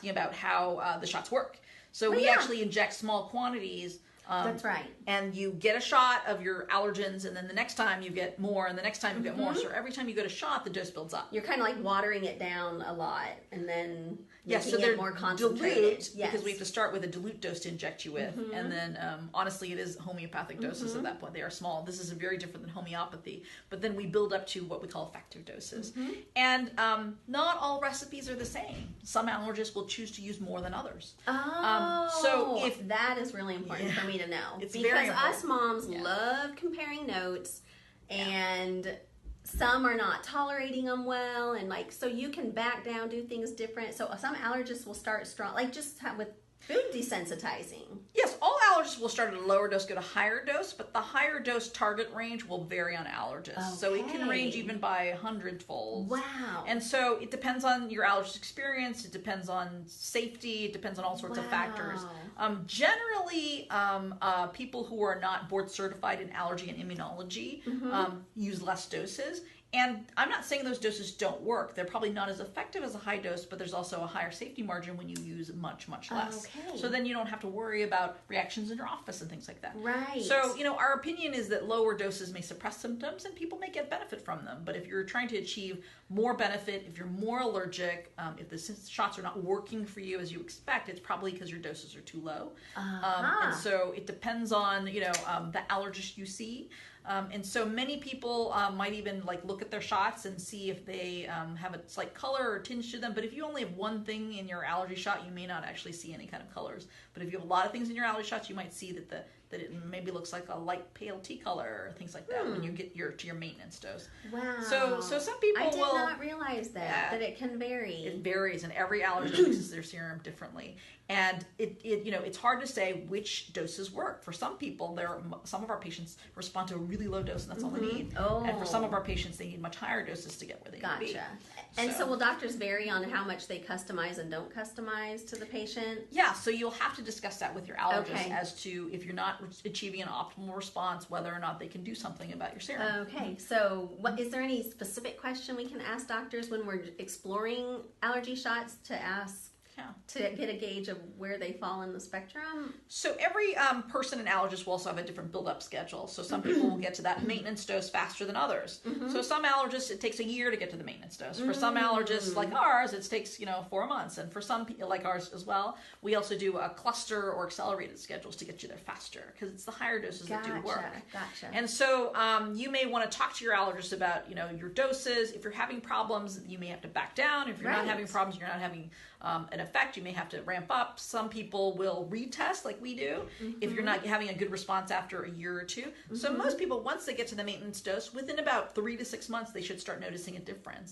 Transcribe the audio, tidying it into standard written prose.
asking about how the shots work. So we actually inject small quantities. That's right. And you get a shot of your allergens, and then the next time you get more, and the next time you get more. So every time you get a shot, the dose builds up. You're kind of like watering it down a lot, and then making they're it more concentrated. Dilute, because we have to start with a dilute dose to inject you with. And then, honestly, it is homeopathic doses at that point. They are small. This is very different than homeopathy. But then we build up to what we call effective doses. And not all recipes are the same. Some allergists will choose to use more than others. So if that is really important for me to know. It's because very important. us moms love comparing notes, and some are not tolerating them well, and like, so you can back down, do things different. So some allergists will start strong, like just with food desensitizing. Yes, all allergists will start at a lower dose, go to higher dose, but the higher dose target range will vary on allergists. Okay. So it can range even by 100-fold. Wow. And so it depends on your allergist experience, it depends on safety, it depends on all sorts of factors. Generally, people who are not board certified in allergy and immunology use less doses. And I'm not saying those doses don't work. They're probably not as effective as a high dose, but there's also a higher safety margin when you use much, much less. Okay. So then you don't have to worry about reactions in your office and things like that. Right. So, our opinion is that lower doses may suppress symptoms and people may get benefit from them. But if you're trying to achieve more benefit, if you're more allergic, if the shots are not working for you as you expect, it's probably because your doses are too low. And so it depends on, the allergist you see. And so many people might even look at their shots and see if they have a slight color or tinge to them. But if you only have one thing in your allergy shot, you may not actually see any kind of colors. But if you have a lot of things in your allergy shots, you might see that it maybe looks like a light pale tea color or things like that when you get to your maintenance dose. Wow. So some people I did not realize that it can vary. It varies, and every allergist mixes their serum differently. And it's hard to say which doses work. For some people, some of our patients respond to a really low dose, and that's all they need. And for some of our patients, they need much higher doses to get where they need to be. And so will doctors vary on how much they customize and don't customize to the patient? Yeah, so you'll have to discuss that with your allergist as to if you're not achieving an optimal response, whether or not they can do something about your serum. Okay, so is there any specific question we can ask doctors when we're exploring allergy shots to ask? To get a gauge of where they fall in the spectrum? So every person and allergist will also have a different build-up schedule. So some people will get to that maintenance dose faster than others. So some allergists, it takes a year to get to the maintenance dose. For some allergists, like ours, it takes 4 months. And for some people, like ours as well, we also do a cluster or accelerated schedules to get you there faster, because it's the higher doses that do work. Gotcha. And so you may want to talk to your allergist about your doses. If you're having problems, you may have to back down. If you're not having problems, you're not having an effect, you may have to ramp up. Some people will retest like we do if you're not having a good response after a year or two. So most people, once they get to the maintenance dose, within about 3 to 6 months, they should start noticing a difference.